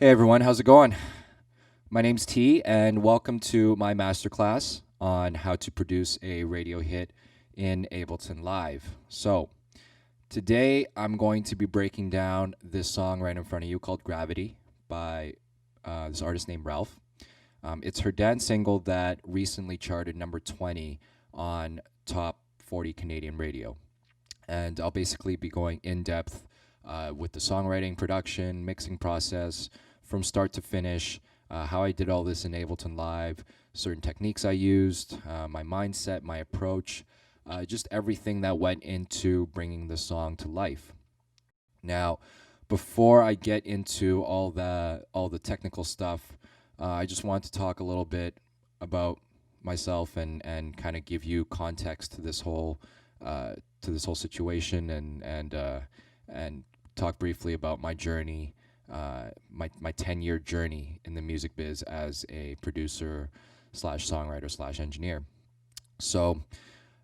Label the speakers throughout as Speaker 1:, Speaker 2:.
Speaker 1: Hey everyone, how's it going? My name's T, and welcome to my masterclass on how to produce a radio hit in Ableton Live. So, today I'm going to be breaking down this song right in front of you called Gravity by this artist named Ralph. It's her dance single that recently charted number 20 on top 40 Canadian radio. And I'll basically be going in depth with the songwriting, production, mixing process from start to finish, how I did all this in Ableton Live, certain techniques I used, my mindset, my approach, just everything that went into bringing the song to life. Now, before I get into all the technical stuff, I just want to talk a little bit about myself and kind of give you context to this whole situation and talk briefly about my journey, my 10-year journey in the music biz as a producer slash songwriter slash engineer. So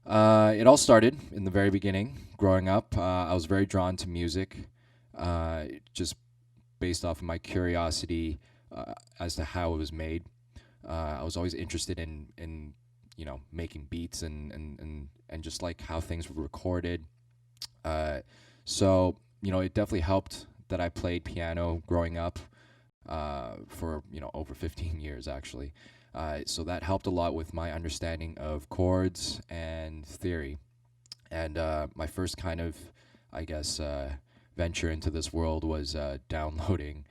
Speaker 1: it all started in the very beginning. Growing up, I was very drawn to music, just based off of my curiosity as to how it was made. I was always interested in making beats and just like how things were recorded. So it definitely helped that I played piano growing up for over 15 years actually. So that helped a lot with my understanding of chords and theory. And my first kind of, I guess, venture into this world was downloading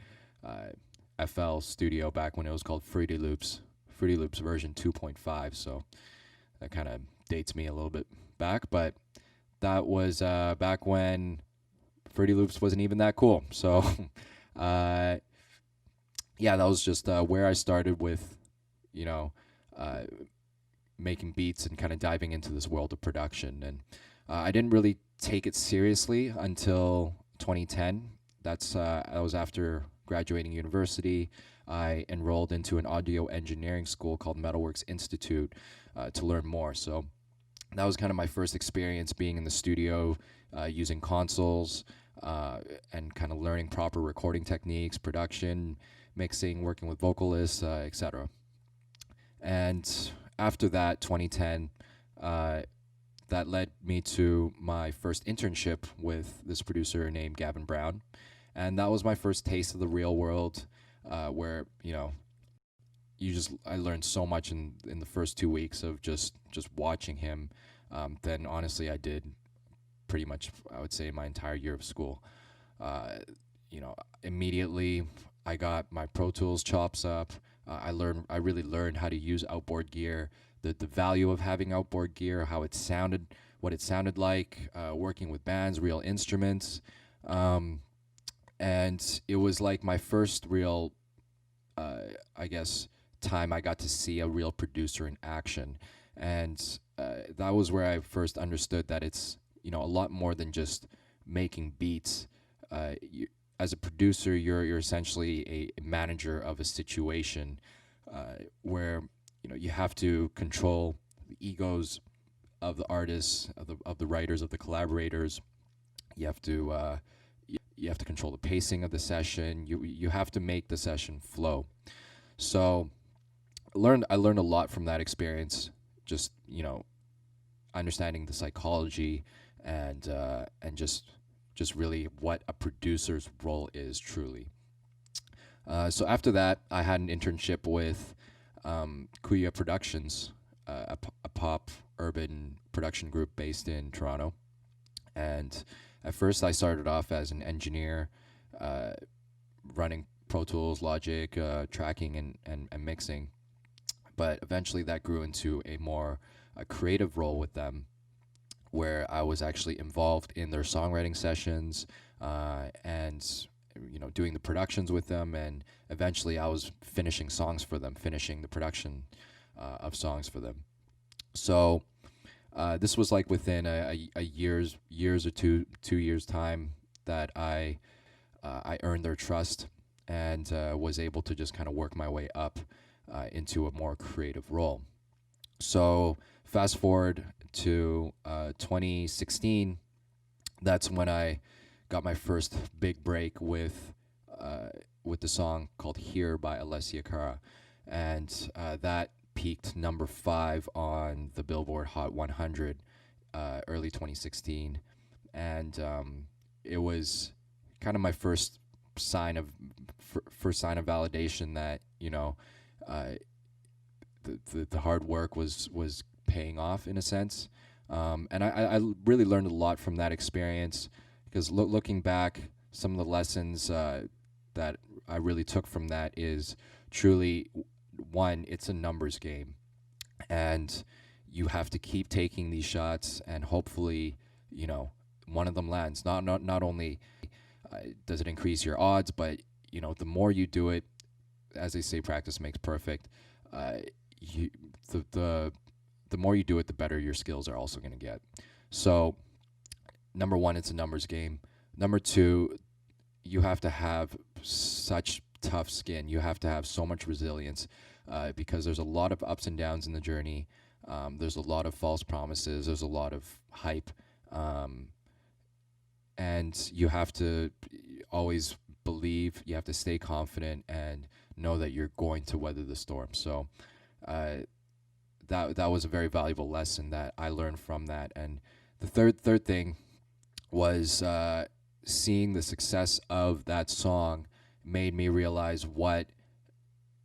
Speaker 1: FL Studio back when it was called Fruity Loops version 2.5. So that kind of dates me a little bit back, but that was back when Fruity Loops wasn't even that cool. So, yeah, that was just where I started with, you know, uh, making beats and kind of diving into this world of production. And I didn't really take it seriously until 2010. That was after graduating university. I enrolled into an audio engineering school called Metalworks Institute to learn more. So that was kind of my first experience being in the studio, using consoles, and kind of learning proper recording techniques, production, mixing, working with vocalists, etc. And after that, 2010, that led me to my first internship with this producer named Gavin Brown. And that was my first taste of the real world, where, I learned so much in the first 2 weeks of just watching him. Then honestly, I did pretty much, I would say, my entire year of school. Immediately I got my Pro Tools chops up. I really learned how to use outboard gear, the value of having outboard gear, how it sounded, what it sounded like, working with bands, real instruments. And it was like my first real, I guess, time I got to see a real producer in action. And that was where I first understood that it's, a lot more than just making beats. As a producer, you're essentially a manager of a situation, where you have to control the egos of the artists, of the writers, of the collaborators. You have to you have to control the pacing of the session. You have to make the session flow. So I learned a lot from that experience. Just understanding the psychology and just really what a producer's role is truly. So after that, I had an internship with Kuya Productions, a pop urban production group based in Toronto. And at first, I started off as an engineer, uh, running Pro Tools, Logic, tracking, and mixing. But eventually, that grew into a creative role with them, where I was actually involved in their songwriting sessions, and doing the productions with them, and eventually I was finishing songs for them, finishing the production of songs for them. So this was like within a years or 2 years time that I earned their trust and was able to just kind of work my way up into a more creative role. So fast forward to 2016, that's when I got my first big break with with the song called "Here" by Alessia Cara, and that peaked number 5 on the Billboard Hot 100 early 2016, and it was kind of my first sign of validation that uh, the hard work was paying off in a sense. And I really learned a lot from that experience because looking back, some of the lessons that I really took from that is truly one, it's a numbers game, and you have to keep taking these shots, and hopefully, one of them lands. Not only does it increase your odds, but the more you do it, as they say, practice makes perfect. Uh, you the more you do it, the better your skills are also going to get. So, number one, it's a numbers game. Number two, you have to have such tough skin. You have to have so much resilience because there's a lot of ups and downs in the journey. There's a lot of false promises. There's a lot of hype. And you have to always believe, you have to stay confident and know that you're going to weather the storm. So that was a very valuable lesson that I learned from that. And the third thing was seeing the success of that song made me realize what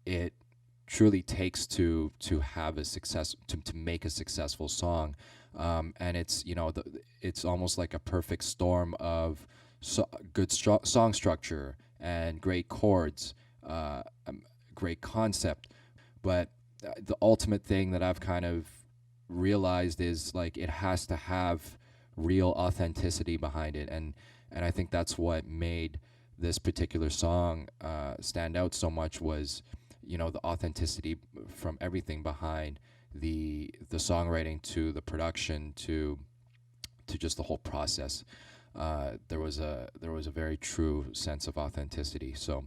Speaker 1: it truly takes to have a success, to make a successful song. And it's it's almost like a perfect storm of good song structure and great chords, great concept. But the ultimate thing that I've kind of realized is like it has to have real authenticity behind it, and I think that's what made this particular song stand out so much was the authenticity from everything behind the songwriting to the production to just the whole process. There was a very true sense of authenticity. So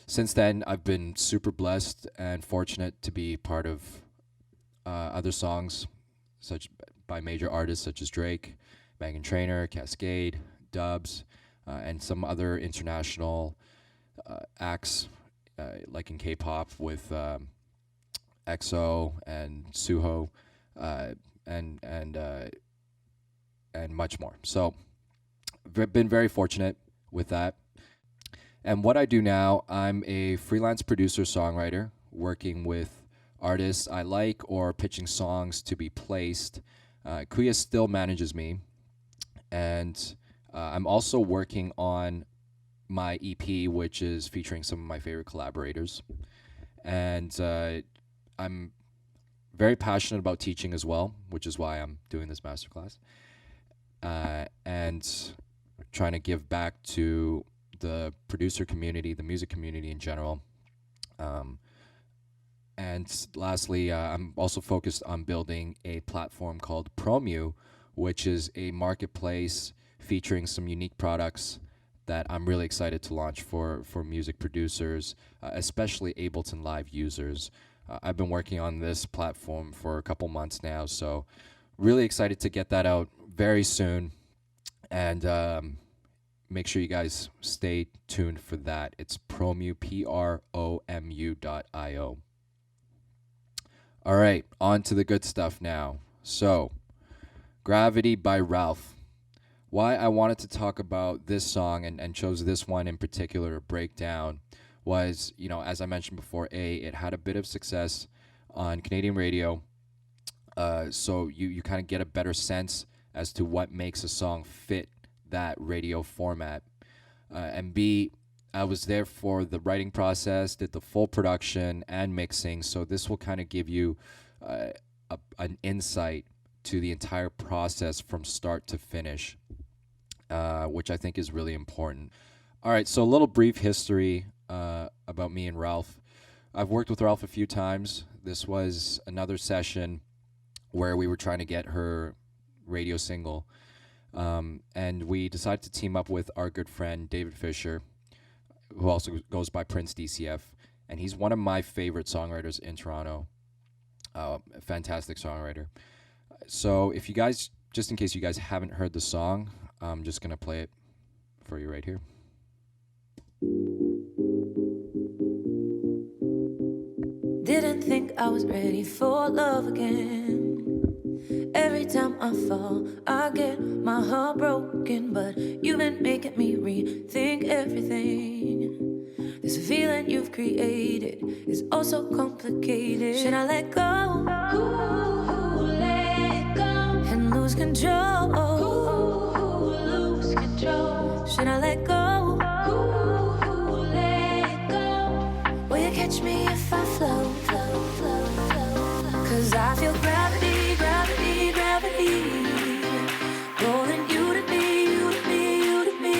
Speaker 1: since then, I've been super blessed and fortunate to be part of other songs such by major artists such as Drake, Meghan Trainor, Cascade, Dubs, and some other international acts like in K-pop with EXO and Suho, and much more. So, been very fortunate with that. And what I do now, I'm a freelance producer songwriter working with artists I like or pitching songs to be placed. Kuya still manages me, and I'm also working on my EP, which is featuring some of my favorite collaborators. And I'm very passionate about teaching as well, which is why I'm doing this masterclass. And trying to give back to the producer community, the music community in general. And lastly, I'm also focused on building a platform called Promu, which is a marketplace featuring some unique products that I'm really excited to launch for music producers, especially Ableton Live users. I've been working on this platform for a couple months now, so really excited to get that out very soon. And make sure you guys stay tuned for that. It's Promu, Promu.io. All right, on to the good stuff now. So, Gravity by Ralph. Why I wanted to talk about this song and chose this one in particular to break down was, as I mentioned before, it had a bit of success on Canadian radio. So you kind of get a better sense as to what makes a song fit that radio format. And B, I was there for the writing process, did the full production and mixing. So this will kind of give you an insight to the entire process from start to finish, which I think is really important. All right, so a little brief history about me and Ralph. I've worked with Ralph a few times. This was another session where we were trying to get her radio single. And we decided to team up with our good friend David Fisher, who also goes by Prince DCF. And he's one of my favorite songwriters in Toronto. A fantastic songwriter. So if you guys, just in case you guys haven't heard the song, I'm just going to play it for you right here.
Speaker 2: Didn't think I was ready for love again. Every time I fall, I get my heart broken. But you've been making me rethink everything. This feeling you've created is also complicated. Should I let go? Ooh, let go. And lose control. Ooh, lose control. Should I let go? Ooh, let go. Will you catch me if I float, float, float, float? 'Cause I feel gravity, gravity, gravity, pulling you to me, you to me, you to me.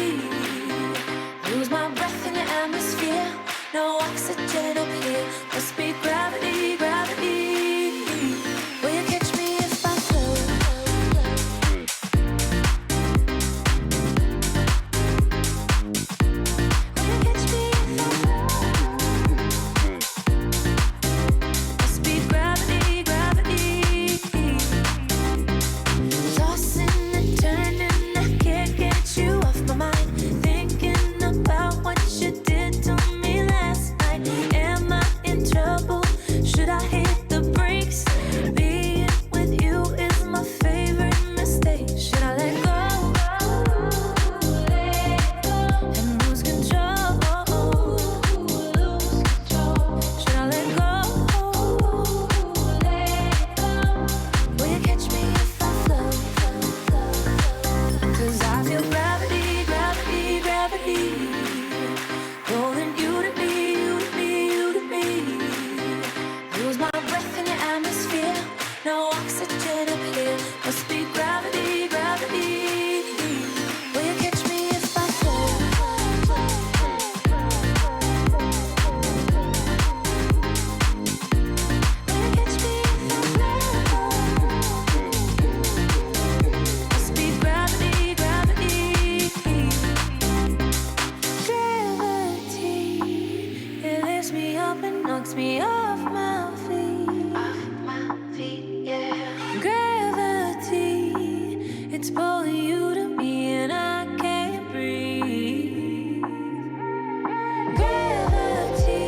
Speaker 2: Lose my breath in the atmosphere, no oxygen up here. Must be gravity, gravity. Will you catch me if I float? Will you catch me if I float? Must be gravity, gravity. Tossing and turning, I can't get you off my mind. Thinking about what you did to me last night. Am I in trouble? Should I hit the brakes? Being with you is my favorite mistake. Should I let go? And lose control. Should I let go? Will you catch me if I float? 'Cause I feel gravity, gravity, gravity, pulling you to me, you to me, you to me. Lose my breath in the atmosphere, no oxygen up here. Must be gravity, gravity. Will you catch me if I float? Will you catch me if I float? Must be gravity, gravity. Gravity, it lifts me up and knocks me off my feet. Off my feet, yeah. Gravity, it's pulling you to me and I can't breathe. Gravity,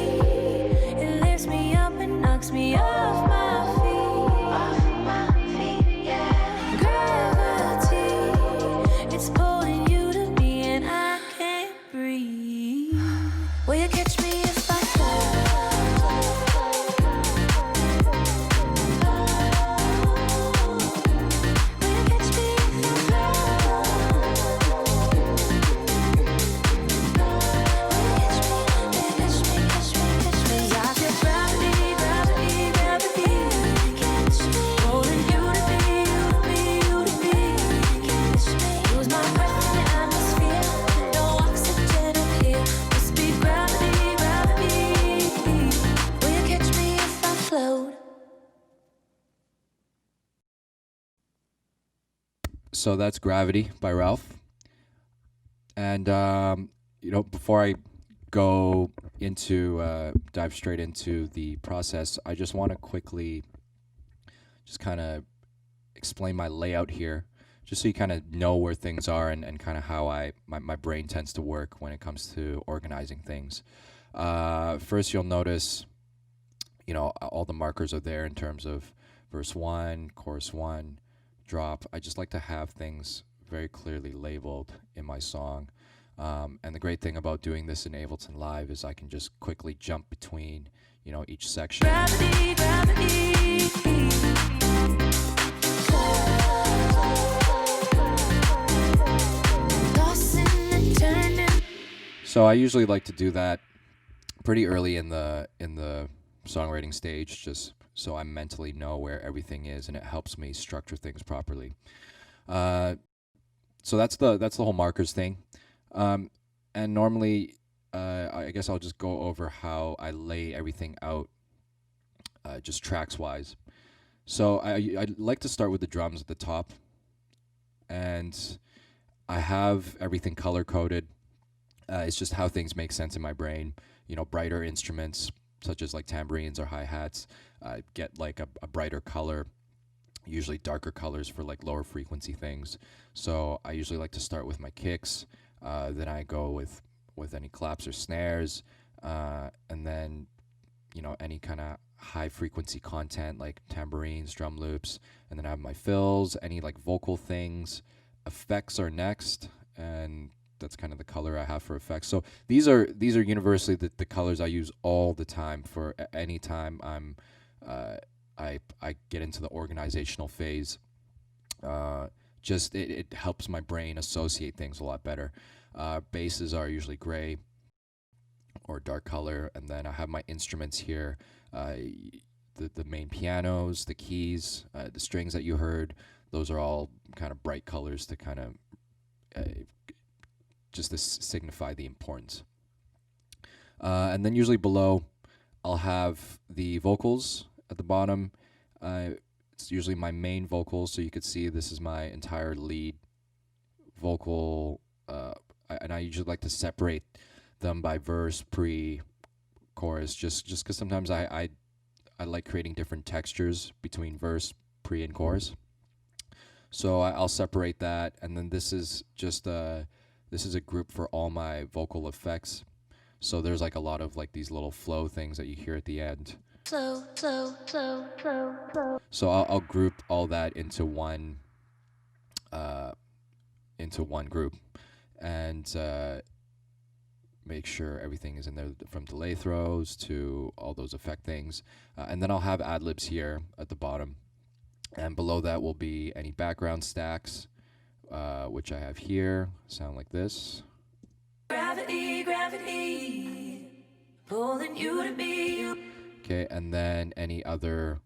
Speaker 2: it lifts me up and knocks me off my feet. Off my feet, yeah. Gravity, it's pulling you to me and I can't breathe. Will you catch me if I fall? Will you catch me if I fall? Will you catch me? Will you catch me, catch me, catch me? 'Cause I feel gravity, gravity, gravity. Catch me. Holding you to me, you to me, you to me. Catch me. Lose my breath in the atmosphere, no oxygen up here. Must be gravity, gravity. Will you catch me if I float?
Speaker 1: So that's Gravity by Ralph. And before I go into dive straight into the process, I just want to quickly just kind of explain my layout here, just so you kind of know where things are and kind of how my brain tends to work when it comes to organizing things. First, you'll notice, all the markers are there in terms of verse 1, chorus 1, drop. I just like to have things very clearly labeled in my song. And the great thing about doing this in Ableton Live is I can just quickly jump between, each section.
Speaker 2: Gravity, gravity. Tossing and turning.
Speaker 1: So I usually like to do that pretty early in the songwriting stage, just so I mentally know where everything is, and it helps me structure things properly. So that's the whole markers thing. And normally, I guess I'll just go over how I lay everything out, just tracks wise. So I like to start with the drums at the top, and I have everything color coded. It's just how things make sense in my brain. Brighter instruments such as like tambourines or hi-hats get like a brighter color, usually darker colors for like lower frequency things. So I usually like to start with my kicks, then I go with with any claps or snares, and then any kind of high frequency content like tambourines, drum loops, and then I have my fills, any like vocal things. Effects are next, and that's kind of the color I have for effects. So these are universally the colors I use all the time for any time I get into the organizational phase. Just it helps my brain associate things a lot better. Basses are usually gray or dark color, and then I have my instruments here. The main pianos, the keys, the strings that you heard, those are all kind of bright colors to kind of just to signify the importance. And then usually below, I'll have the vocals at the bottom. It's usually my main vocals, so you could see this is my entire lead vocal, and I usually like to separate them by verse, pre, chorus, just because sometimes I like creating different textures between verse, pre, and chorus. So I'll separate that, and then this is just this is a group for all my vocal effects. So there's like a lot of like these little flow things that you hear at the end.
Speaker 2: Flow, flow, flow, flow, flow.
Speaker 1: So I'll group all that into one group, and make sure everything is in there, from delay throws to all those effect things. And then I'll have ad-libs here at the bottom. And below that will be any background stacks, which I have here, sound like this.
Speaker 2: Gravity, gravity, pulling you to be you.
Speaker 1: Okay, and then any other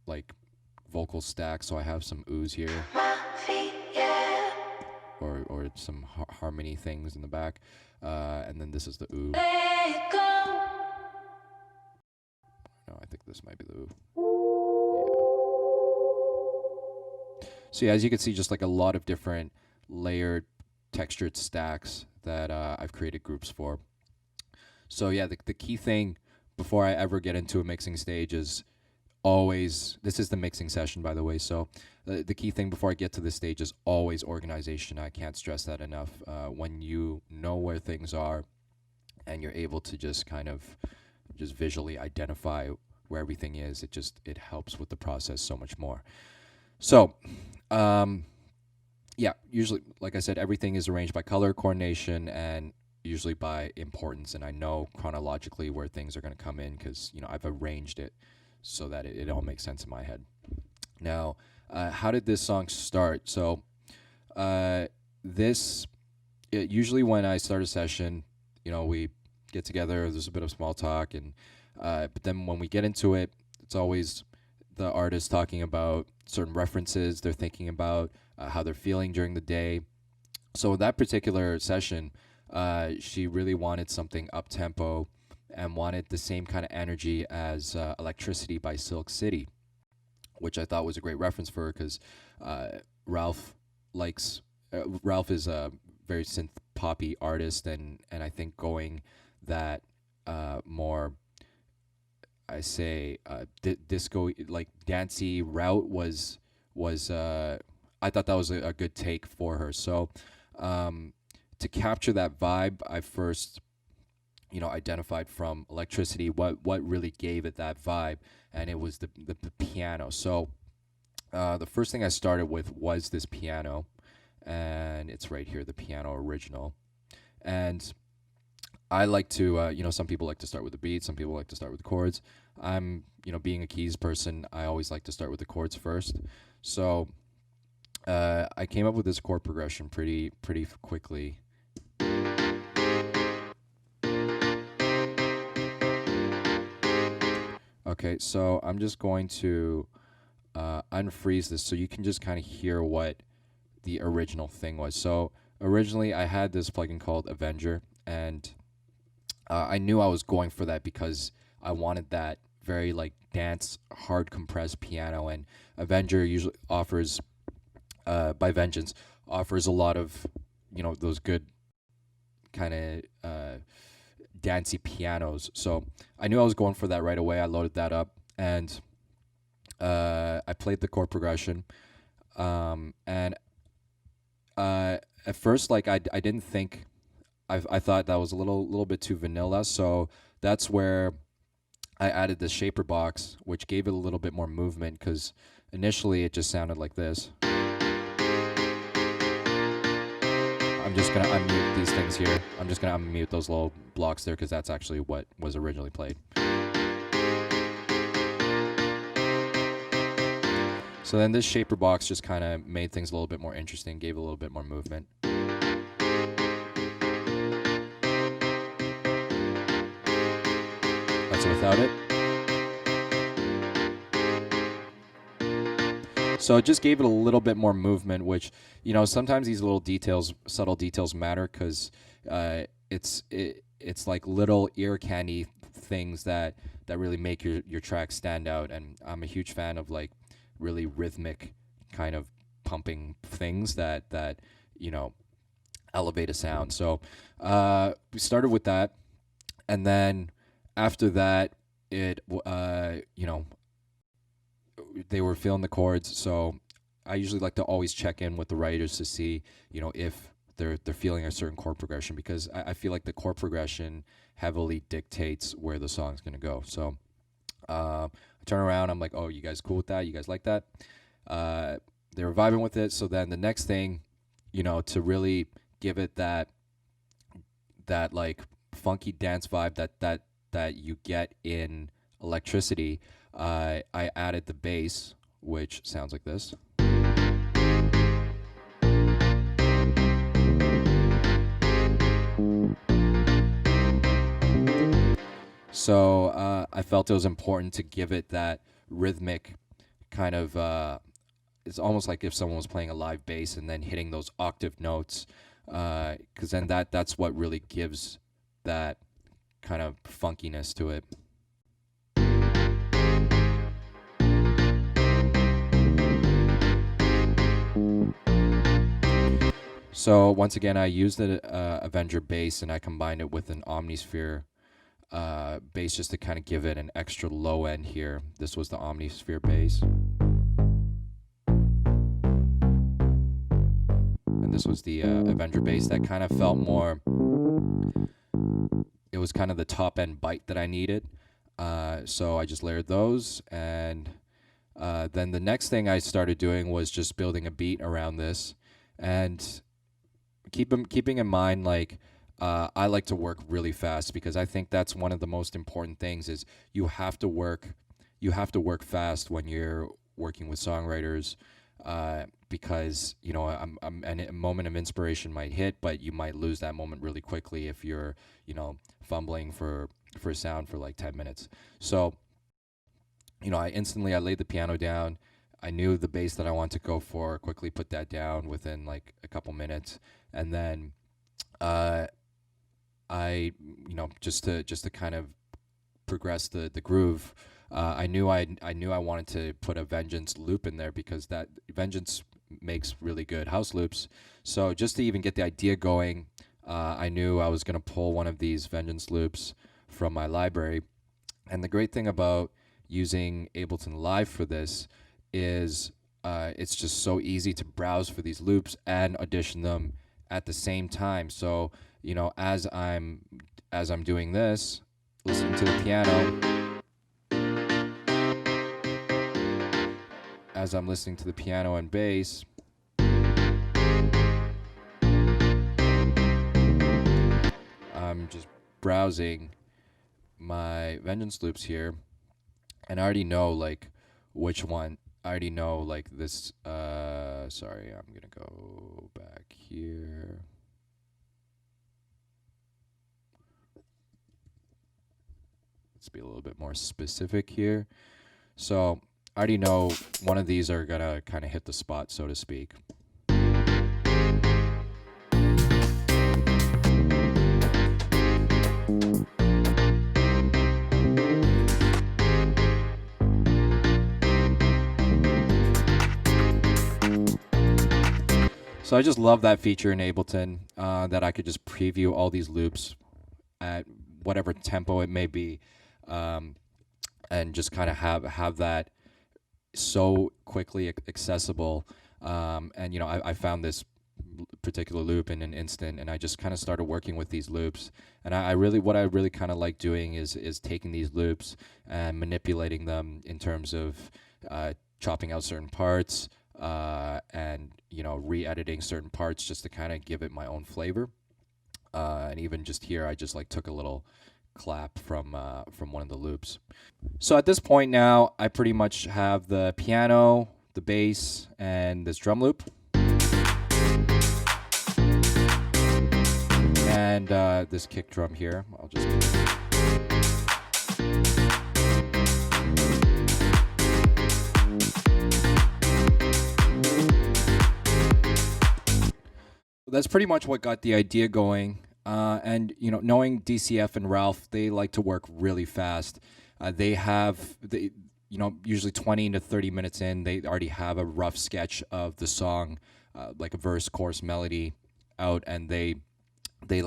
Speaker 1: like vocal stacks. So I have some oohs here.
Speaker 2: My feet, yeah.
Speaker 1: Or some harmony things in the back. And then this is the ooh.
Speaker 2: Let it go.
Speaker 1: No, I think this might be the ooh. Yeah. So yeah, as you can see, just like a lot of different layered, textured stacks that I've created groups for. So yeah, the key thing before I ever get into a mixing stage is always, this is the mixing session, by the way, so the key thing before I get to this stage is always organization. I can't stress that enough. When you know where things are and you're able to just kind of just visually identify where everything is, it helps with the process so much more. So yeah, usually, like I said, everything is arranged by color coordination and usually by importance, and I know chronologically where things are going to come in because I've arranged it so that it all makes sense in my head. Now, how did this song start? So usually when I start a session, we get together, there's a bit of small talk, and but then when we get into it, it's always the artist talking about certain references they're thinking about, how they're feeling during the day. So that particular session, she really wanted something up-tempo and wanted the same kind of energy as Electricity by Silk City, which I thought was a great reference for her because Ralph is a very synth poppy artist, and I think going that more, I say, disco, like dancey route was I thought that was a good take for her. So to capture that vibe, I first identified from Electricity what really gave it that vibe, and it was the piano. So the first thing I started with was this piano, and it's right here, the piano original. And I like to, some people like to start with the beat, some people like to start with the chords. I'm, being a keys person, I always like to start with the chords first. So I came up with this chord progression pretty quickly. Okay, so I'm just going to unfreeze this so you can just kind of hear what the original thing was. So originally I had this plugin called Avenger, and I knew I was going for that because I wanted that very like dance, hard compressed piano, and Avenger usually offers, by Vengeance, offers a lot of, those good kind of dancey pianos. So I knew I was going for that right away. I loaded that up, and I played the chord progression, and at first, like I didn't think I thought that was a little bit too vanilla. So that's where I added the shaper box, which gave it a little bit more movement because initially it just sounded like this. I'm just gonna unmute these things here. I'm just gonna unmute those little blocks there because that's actually what was originally played. So then this shaper box just kind of made things a little bit more interesting, gave a little bit more movement. That's without it. So it just gave it a little bit more movement, which, you know, sometimes these little details, subtle details matter because it's like little ear candy things that really make your track stand out. And I'm a huge fan of like really rhythmic kind of pumping things that you know elevate a sound. So we started with that, and then after that, it you know, they were feeling the chords. So I usually like to always check in with the writers to see, you know, if they're feeling a certain chord progression, because I feel like the chord progression heavily dictates where the song's gonna go. So I turn around, I'm like, oh, you guys cool with that? You guys like that? They were vibing with it. So then the next thing, you know, to really give it that like funky dance vibe that you get in electricity, I added the bass, which sounds like this. So I felt it was important to give it that rhythmic kind of. It's almost like if someone was playing a live bass and then hitting those octave notes, because then that's what really gives that kind of funkiness to it. So once again, I used the Avenger bass and I combined it with an Omnisphere bass just to kind of give it an extra low end here. This was the Omnisphere bass. And this was the Avenger bass that kind of felt more, it was kind of the top end bite that I needed. So I just layered those, and then the next thing I started doing was just building a beat around this, and keeping in mind, like, I like to work really fast because I think that's one of the most important things is you have to work fast when you're working with songwriters, because, you know, a moment of inspiration might hit, but you might lose that moment really quickly if you're, you know, fumbling for sound for like 10 minutes. So, you know, I laid the piano down. I knew the bass that I wanted to go for, quickly put that down within like a couple minutes. And then I, you know, just to kind of progress the groove, I knew I wanted to put a Vengeance loop in there because that Vengeance makes really good house loops. So just to even get the idea going, I knew I was going to pull one of these Vengeance loops from my library. And the great thing about using Ableton Live for this is it's just so easy to browse for these loops and audition them at the same time. So, you know, as I'm doing this, listening to the piano, as I'm listening to the piano and bass, I'm just browsing my Vengeance loops here, and I already know like which one. I already know like this. Sorry, I'm gonna go back here. Let's be a little bit more specific here. So I already know one of these are gonna kind of hit the spot, so to speak. So I just love that feature in Ableton, that I could just preview all these loops at whatever tempo it may be, and just kind of have that so quickly accessible. And you know, I found this particular loop in an instant, and I just kind of started working with these loops. And what I really kind of like doing is taking these loops and manipulating them in terms of chopping out certain parts, and re-editing certain parts just to kind of give it my own flavor. And even just here, I just like took a little clap from one of the loops. So at this point now, I pretty much have the piano, the bass, and this drum loop. And this kick drum here. I'll just... That's pretty much what got the idea going. And knowing DCF and Ralph, they like to work really fast. They usually 20 to 30 minutes in, they already have a rough sketch of the song, like a verse, chorus, melody out, and they usually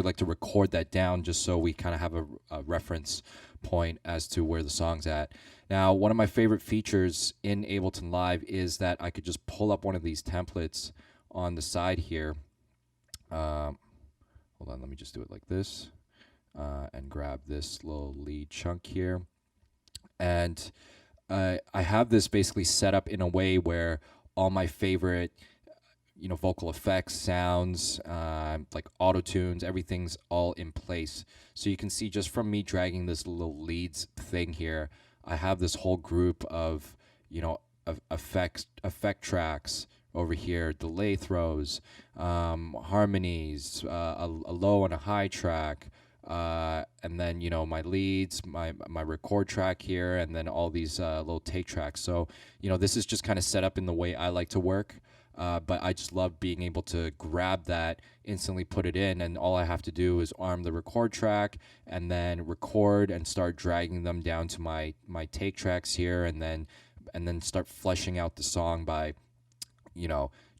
Speaker 1: like to record that down just so we kind of have a reference point as to where the song's at. Now, one of my favorite features in Ableton Live is that I could just pull up one of these templates on the side here. Hold on, let me just do it like this, and grab this little lead chunk here. And I have this basically set up in a way where all my favorite vocal effects, sounds, like auto tunes, everything's all in place. So you can see just from me dragging this little leads thing here, I have this whole group of effect tracks over here, delay throws, harmonies, a low and a high track, and then my leads, my record track here, and then all these little take tracks. So this is just kind of set up in the way I like to work. But I just love being able to grab that, instantly put it in, and all I have to do is arm the record track and then record and start dragging them down to my take tracks here, and then start fleshing out the song by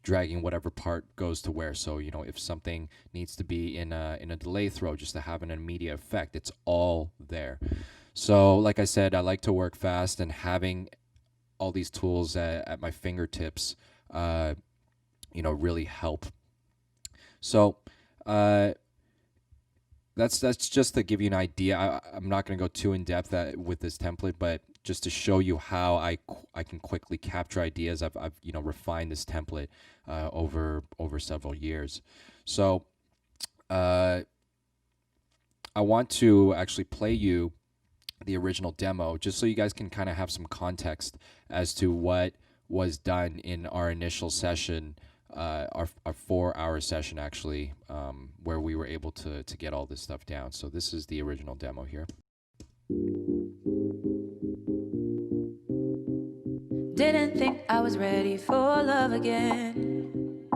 Speaker 1: dragging whatever part goes to where. So if something needs to be in a delay throw just to have an immediate effect, it's all there. So like I said, I like to work fast, and having all these tools at my fingertips really help. So that's just to give you an idea. I'm not going to go too in depth with this template, but just to show you how I can quickly capture ideas. I've refined this template over several years. So I want to actually play you the original demo just so you guys can kind of have some context as to what was done in our initial session, our 4-hour session actually, where we were able to get all this stuff down. So this is the original demo here.
Speaker 2: Didn't think I was ready for love again.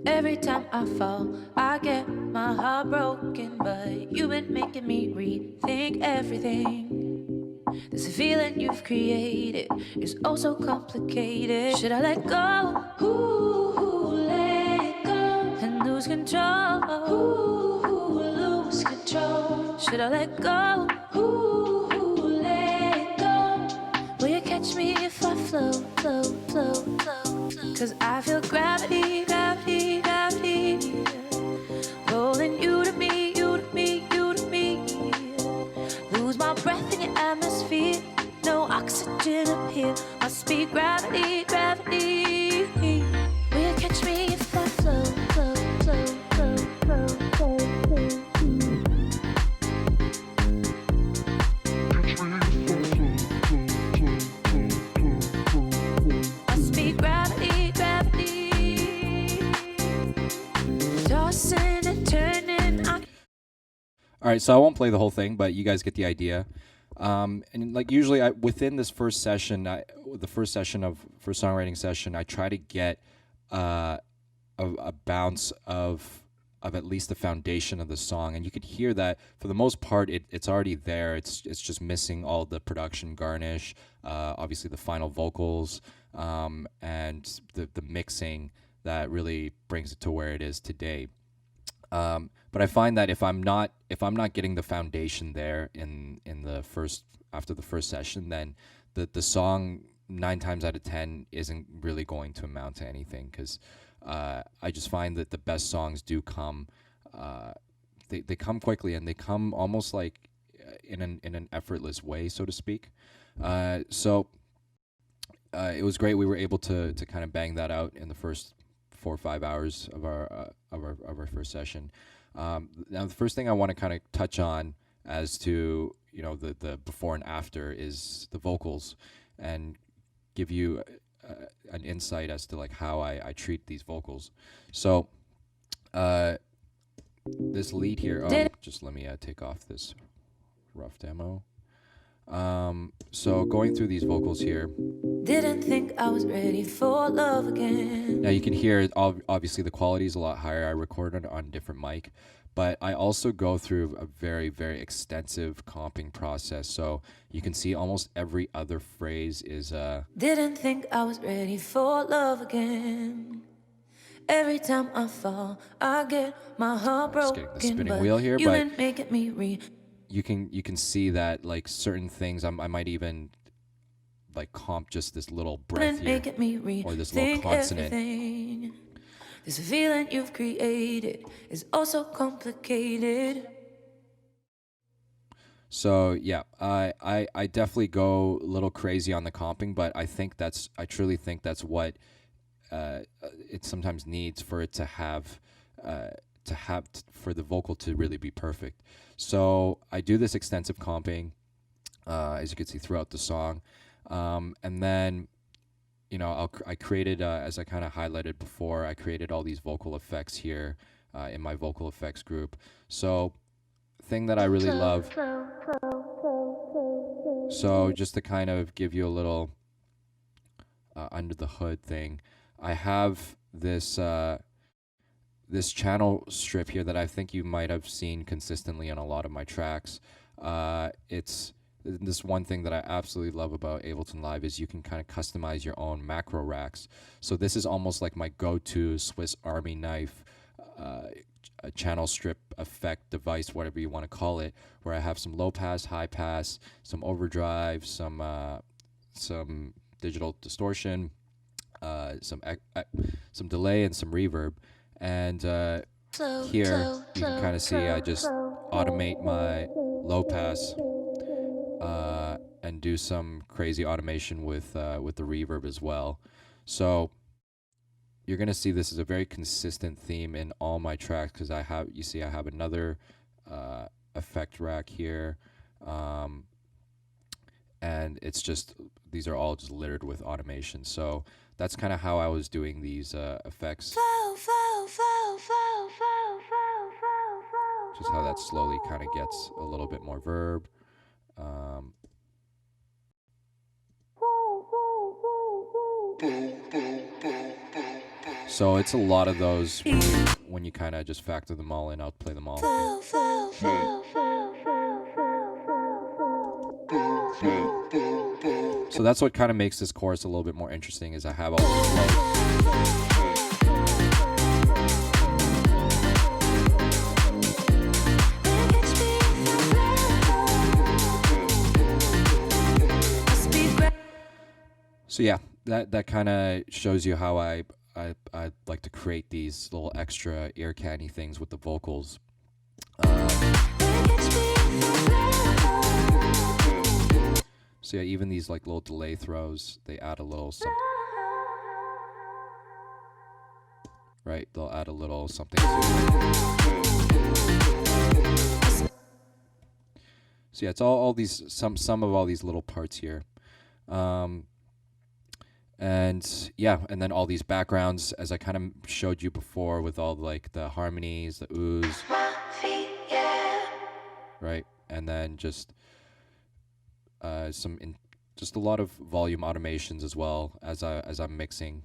Speaker 2: Every time I fall, I get my heart broken, but you've been making me rethink everything. This feeling you've created is oh so complicated. Should I let go? Ooh, let go. And lose control? Ooh, lose control. Should I let go? Ooh, let go. Will you catch me if I flow, flow, flow, flow, flow? 'Cause I feel gravity, gravity, gravity, rolling you to me, you to me, you to me. Lose my breath in your atmosphere, no oxygen up here. Must be gravity, gravity. Will you catch me if I flow, flow, flow, flow, flow, flow, flow? Must be gravity, gravity. Tossing and turning.
Speaker 1: All right, so I won't play the whole thing, but you guys get the idea. And like usually, within this first session, the first songwriting session, I try to get a bounce of at least the foundation of the song, and you could hear that for the most part, it's already there. It's just missing all the production garnish, obviously the final vocals, and the mixing that really brings it to where it is today. But I find that if I'm not getting the foundation there after the first session, then the song 9 times out of 10 isn't really going to amount to anything, because I just find that the best songs do come. They come quickly, and they come almost like in an effortless way, so to speak. So it was great. We were able to kind of bang that out in the first 4 or 5 hours of our first session. Now, the first thing I want to kind of touch on as to the before and after is the vocals, and give you an insight as to like how I treat these vocals. So this lead here. Just let me take off this rough demo. So going through these vocals here.
Speaker 2: Didn't think I was ready for love again.
Speaker 1: Now you can hear obviously the quality is a lot higher. I recorded on a different mic, but I also go through a very, very extensive comping process. So you can see almost every other phrase is
Speaker 2: Didn't think I was ready for love again. Every time I fall, I get my heart
Speaker 1: just
Speaker 2: broken.
Speaker 1: getting the spinning wheel here,
Speaker 2: you've
Speaker 1: but
Speaker 2: been making me
Speaker 1: you can see that like certain things I might even like comp just this little breath here, or this little consonant.
Speaker 2: Everything. This feeling you've created is also complicated.
Speaker 1: So yeah, I definitely go a little crazy on the comping, but I truly think that's what it sometimes needs for it to have for the vocal to really be perfect. So I do this extensive comping, as you can see throughout the song, and then I created, as I kind of highlighted before, I created all these vocal effects here in my vocal effects group. So thing that I really love. So just to kind of give you a little under the hood thing, I have this this channel strip here that I think you might have seen consistently on a lot of my tracks. It's this one thing that I absolutely love about Ableton Live is you can kind of customize your own macro racks. So this is almost like my go-to Swiss Army knife a channel strip effect device, whatever you want to call it, where I have some low pass, high pass, some overdrive, some digital distortion, some delay, and some reverb. And here you can kind of see I just automate my low pass and do some crazy automation with the reverb as well. So you're gonna see this is a very consistent theme in all my tracks, because I have another effect rack here, and it's just, these are all just littered with automation. So that's kind of how I was doing these effects. Just how that slowly kind of gets a little bit more verb. So it's a lot of those when you kind of just factor them all in. I'll play them all. So that's what kind of makes this chorus a little bit more interesting, is I have all these So yeah, that kind of shows you how I like to create these little extra ear candy things with the vocals. So yeah, even these like little delay throws, they add a little something. Right, they'll add a little something to it. So yeah, it's all these some of all these little parts here. And yeah, and then all these backgrounds, as I kind of showed you before, with all like the harmonies, the oohs, right, and then just just a lot of volume automations as well as I'm mixing,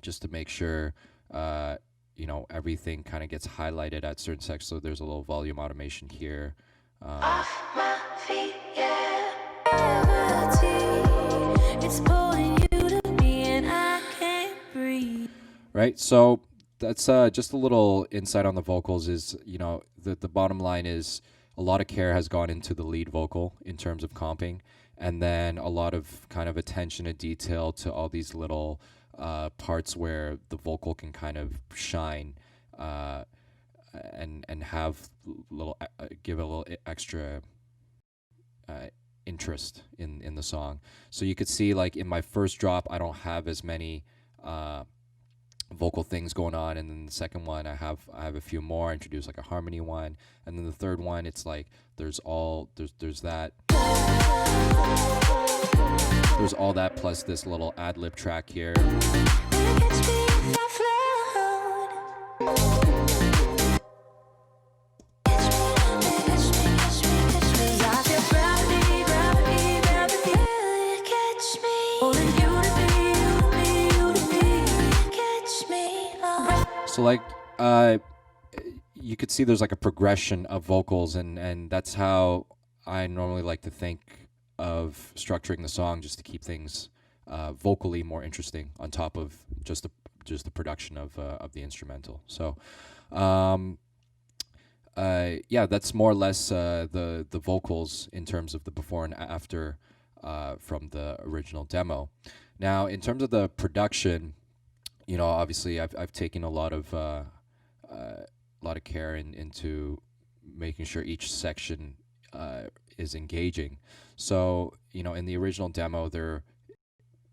Speaker 1: just to make sure everything kind of gets highlighted at certain sections. So there's a little volume automation here. Off my feet, yeah. It's pulling you to me and I can't breathe. Right, so that's just a little insight on the vocals. Is the bottom line is a lot of care has gone into the lead vocal in terms of comping, and then a lot of kind of attention to detail to all these little parts where the vocal can kind of shine, and have little give a little extra interest in the song. So you could see, like, in my first drop, I don't have as many vocal things going on, and then the second one I have a few more. I introduce like a harmony one, and then the third one, it's like there's all that plus this little ad lib track here. So like you could see there's like a progression of vocals, and that's how I normally like to think of structuring the song, just to keep things vocally more interesting on top of just the production of the instrumental. So yeah, that's more or less the vocals in terms of the before and after from the original demo. Now, in terms of the production, you know, obviously I've taken a lot of care into making sure each section is engaging. So, you know, in the original demo, there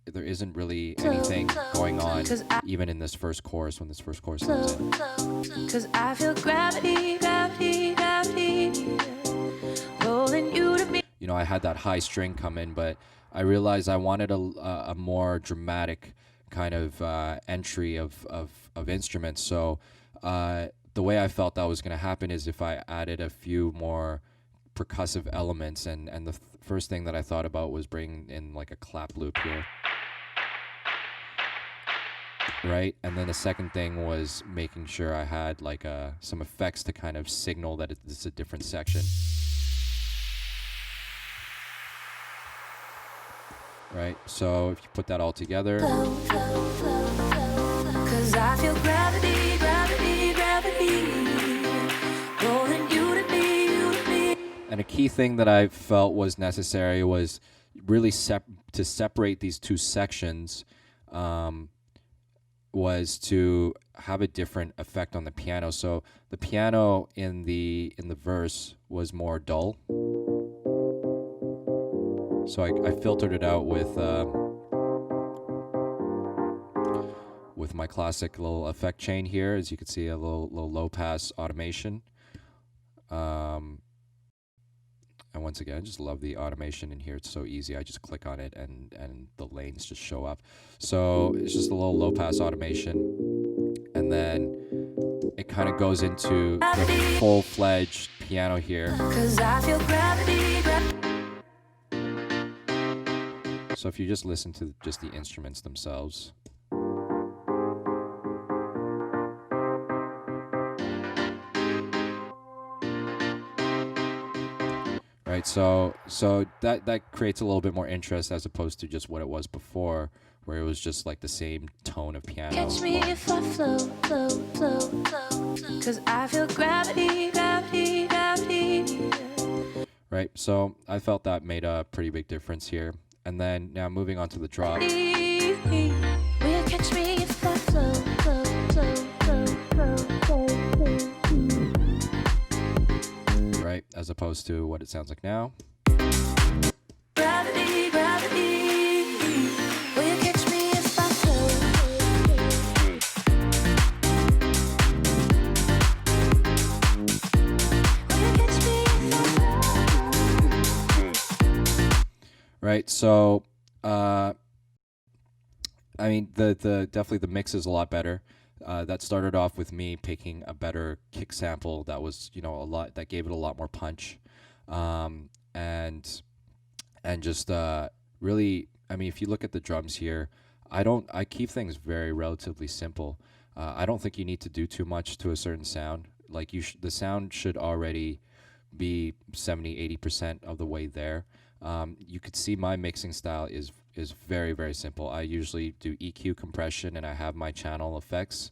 Speaker 1: isn't really anything going on, even in this first chorus, when this first chorus comes in.
Speaker 2: 'Cause I feel gravity, gravity, gravity, rolling you to me.
Speaker 1: You know, I had that high string come in, but I realized I wanted a more dramatic kind of entry of instruments. So the way I felt that was going to happen is if I added a few more percussive elements, and the first thing that I thought about was bringing in like a clap loop here, right? And then the second thing was making sure I had like some effects to kind of signal that it's a different section, right? So if you put that all together,
Speaker 2: 'Cause I feel gravity, gravity, gravity, rolling you to me, you to me.
Speaker 1: and a key thing that I felt was necessary was really to separate these two sections, was to have a different effect on the piano. So the piano in the verse was more dull. So I filtered it out with my classic little effect chain here. As you can see, a little low pass automation. And once again, I just love the automation in here. It's so easy. I just click on it and the lanes just show up. So it's just a little low pass automation. And then it kind of goes into the full-fledged piano here.
Speaker 2: 'Cause I feel gravity,
Speaker 1: So if you just listen to just the instruments themselves. Right, so that creates a little bit more interest as opposed to just what it was before, where it was just like the same tone of piano.
Speaker 2: catch me if I flow, flow, flow, flow. 'Cause I feel gravity, gravity, gravity.
Speaker 1: Right, so I felt that made a pretty big difference here. And then now moving on to the drop.
Speaker 2: Will you catch me if I flow, flow, flow, flow, flow, flow, flow.
Speaker 1: Right, as opposed to what it sounds like now.
Speaker 2: Gravity, gravity. Will you catch me if I flow? Will you catch me if I flow?
Speaker 1: Right, so I mean, the definitely the mix is a lot better. That started off with me picking a better kick sample that was, you know, that gave it a lot more punch, and just really, I mean, if you look at the drums here, I keep things very relatively simple. I don't think you need to do too much to a certain sound. Like the sound should already be 70-80% of the way there. You could see my mixing style is very, very simple. I usually do EQ compression, and I have my channel effects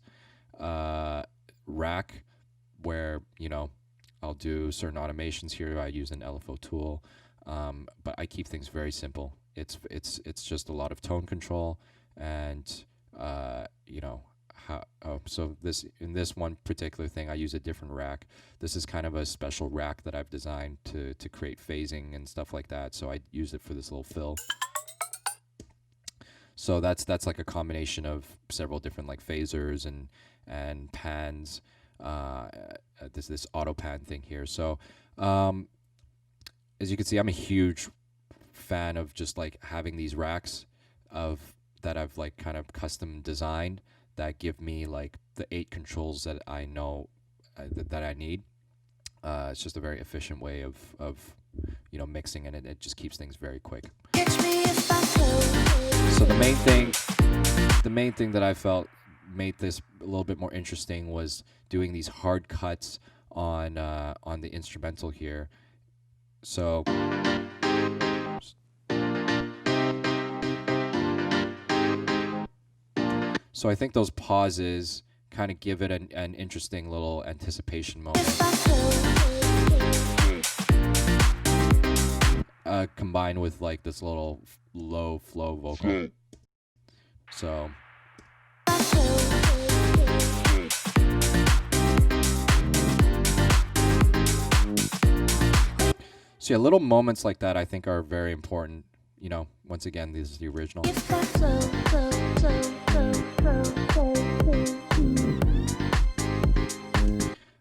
Speaker 1: rack where, you know, I'll do certain automations here. I use an LFO tool, but I keep things very simple. It's just a lot of tone control and you know, how. Oh, so in this one particular thing, I use a different rack. This is kind of a special rack that I've designed to create phasing and stuff like that. So I use it for this little fill. So that's like a combination of several different like phasers and pans. This auto pan thing here. So as you can see, I'm a huge fan of just like having these racks that I've like kind of custom designed that give me like the 8 controls that I know that I need. It's just a very efficient way of you know, mixing, and it just keeps things very quick. So the main thing that I felt made this a little bit more interesting was doing these hard cuts on the instrumental here. So I think those pauses kind of give it an interesting little anticipation moment. Combined with like this little low flow vocal. So yeah, little moments like that I think are very important. You know, once again, this is the original.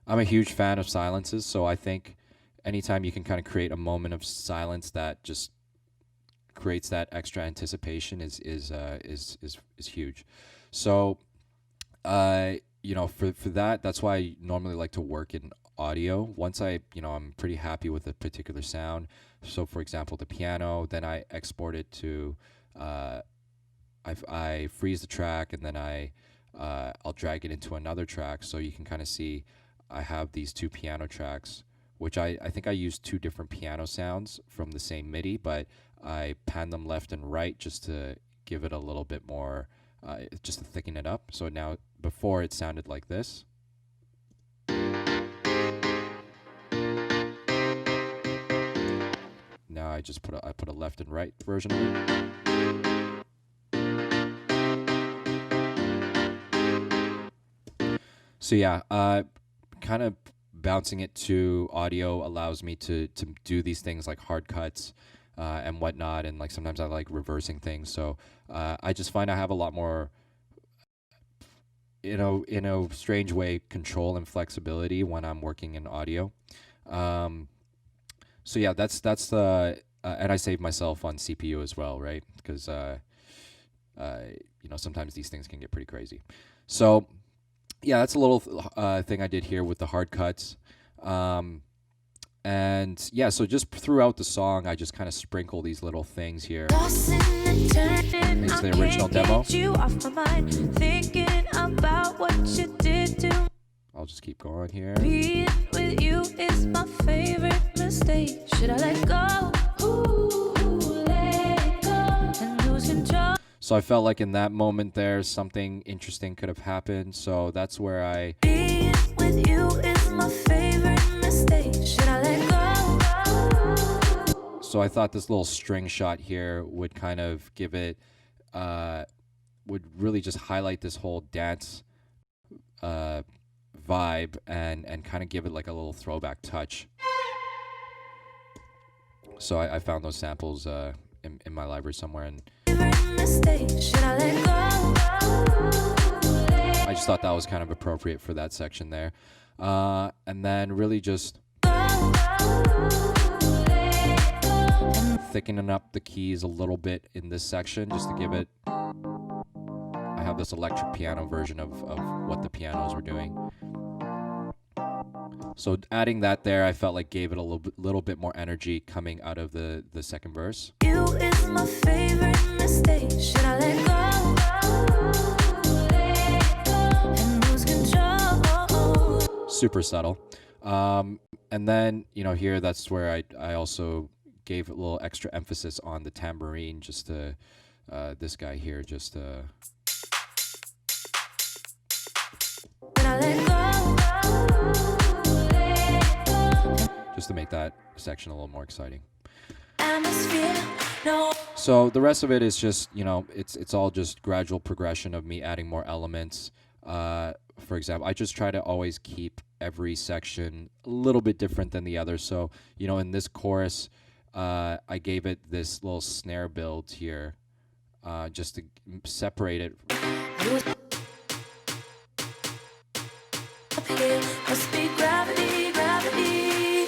Speaker 1: I'm a huge fan of silences, so I think anytime you can kind of create a moment of silence that just creates that extra anticipation is huge. So you know, for that's why I normally like to work in audio. Once I'm pretty happy with a particular sound. So for example, the piano, then I export it to I freeze the track, and then I'll drag it into another track, so you can kind of see I have these 2 piano tracks, which I think I use 2 different piano sounds from the same MIDI, but I pan them left and right just to give it a little bit more, just to thicken it up. So now, before it sounded like this. Now I just put a left and right version of it. So yeah, kind of bouncing it to audio allows me to do these things like hard cuts and whatnot, and like sometimes I like reversing things. So I just find I have a lot more, in a strange way, control and flexibility when I'm working in audio. So yeah, that's and I save myself on CPU as well, right? Because sometimes these things can get pretty crazy. So yeah, that's a little thing I did here with the hard cuts. And yeah, so just throughout the song, I just kind of sprinkle these little things here. It's the original demo. I'll just keep going here. Being with you is my favorite mistake. Should I let go? Let go and lose control. So I felt like in that moment there, something interesting could have happened. So that's where I. Being with you is my favorite mistake. Should I let go? So I thought this little string shot here would kind of give it, would really just highlight this whole dance vibe and kind of give it like a little throwback touch. So I found those samples in my library somewhere, and I just thought that was kind of appropriate for that section there. And then really just thickening up the keys a little bit in this section just to give it. I have this electric piano version of what the pianos were doing. So adding that there, I felt like gave it a little bit more energy coming out of the second verse. You is my favorite mistake. Should I let go? And lose control. Super subtle. And then, here, that's where I also gave a little extra emphasis on the tambourine, just to, this guy here, just to. Just to make that section a little more exciting. Atmosphere So the rest of it is just, it's all just gradual progression of me adding more elements. For example, I just try to always keep every section a little bit different than the other. So, in this chorus, I gave it this little snare build here, just to separate it.
Speaker 2: Must be gravity, gravity.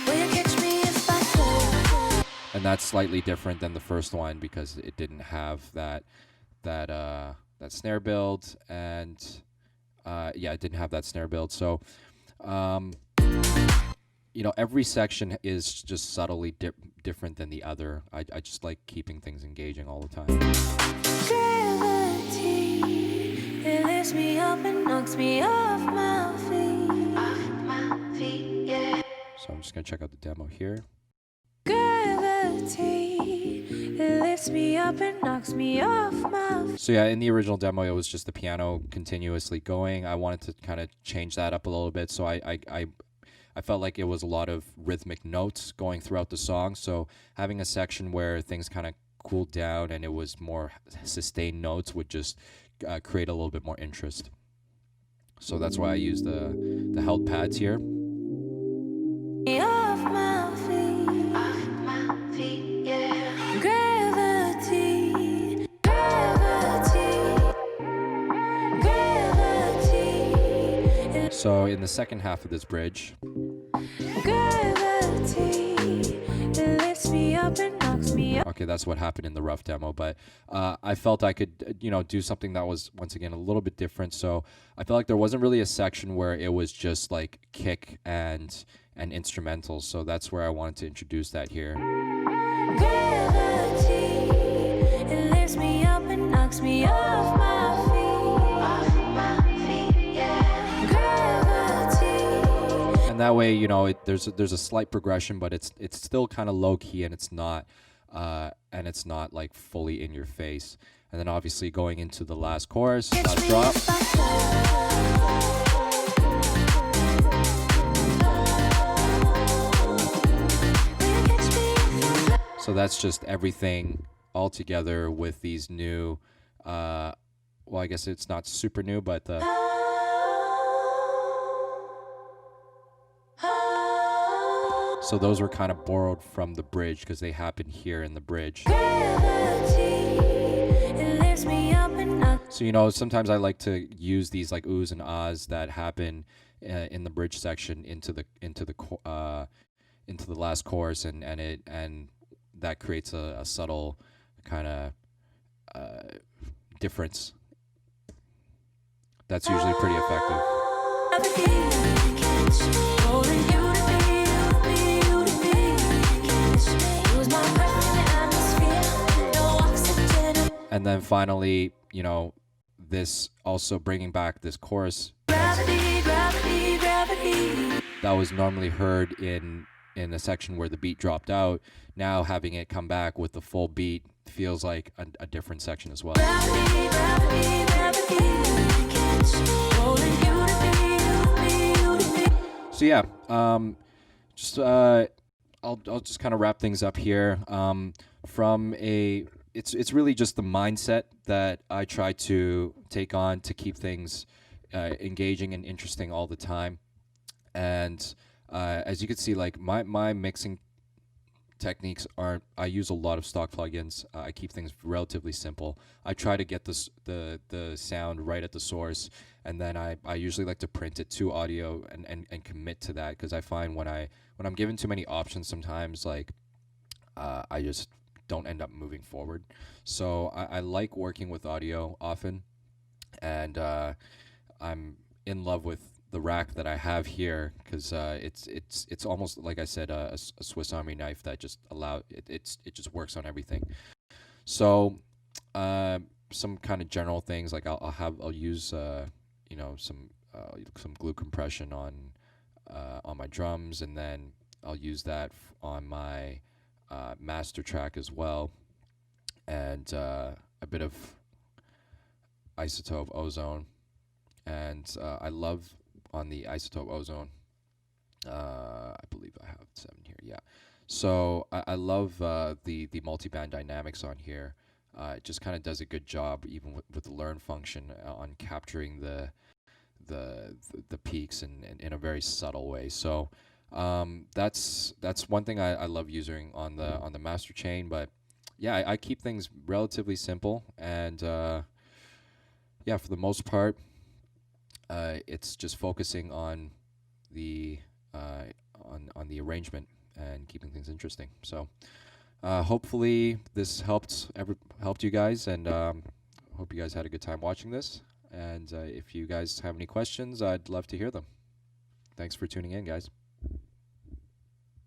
Speaker 2: Will you catch me if I fall?
Speaker 1: And that's slightly different than the first one because it didn't have that snare build, and it didn't have that snare build. So, every section is just subtly different than the other. I just like keeping things engaging all the time.
Speaker 2: Gravity, it lifts me up and knocks me off my feet. Yeah.
Speaker 1: So I'm just gonna check out the demo here.
Speaker 2: Gravity, it lifts me up and knocks me off my feet.
Speaker 1: So yeah, in the original demo, it was just the piano continuously going. I wanted to kind of change that up a little bit, so I felt like it was a lot of rhythmic notes going throughout the song. So having a section where things kind of cooled down and it was more sustained notes would just create a little bit more interest. So that's why I use the held pads here.
Speaker 2: Off my feet, yeah. Gravity, gravity.
Speaker 1: So in the second half of this bridge,
Speaker 2: Gravity, it lifts me up and knocks me up.
Speaker 1: okay, that's what happened in the rough demo, but I felt I could, do something that was, once again, a little bit different. So I felt like there wasn't really a section where it was just like kick and instrumentals. So that's where I wanted to introduce that here.
Speaker 2: Gravity, it lifts me up and knocks me off my feet, yeah. Gravity.
Speaker 1: And that way, there's a slight progression, but it's still kind of low key, and it's not like fully in your face. And then obviously going into the last chorus, last drop. So that's just everything all together with these new, well, I guess it's not super new, but so those were kind of borrowed from the bridge because they happen here in the bridge. So, sometimes I like to use these like oohs and ahs that happen in the bridge section into the last chorus, and that creates a subtle kind of difference. That's usually pretty effective. And then finally, this also bringing back this chorus that was normally heard in a section where the beat dropped out. Now having it come back with the full beat feels like a different section as well. So yeah, I'll just kind of wrap things up here. It's really just the mindset that I try to take on to keep things engaging and interesting all the time. And as you can see, like my mixing techniques I use a lot of stock plugins. I keep things relatively simple. I try to get the sound right at the source, and then I usually like to print it to audio and commit to that, because I find when I'm given too many options, sometimes like I just don't end up moving forward. So I like working with audio often, and I'm in love with the rack that I have here, because it's almost like I said, a Swiss Army knife that just it just works on everything. So some kind of general things, like I'll use some glue compression on my drums, and then I'll use that on my master track as well, and a bit of isotope ozone. And I love on the isotope ozone, I believe I have 7 here, yeah. So I love the multi-band dynamics on here. It just kind of does a good job, even with the learn function, on capturing the peaks in a very subtle way. So that's one thing I love using on the master chain. But yeah, I keep things relatively simple, and yeah, for the most part, it's just focusing on the uh, on the arrangement and keeping things interesting. So hopefully this helped you guys, and hope you guys had a good time watching this. And if you guys have any questions, I'd love to hear them. Thanks for tuning in, guys.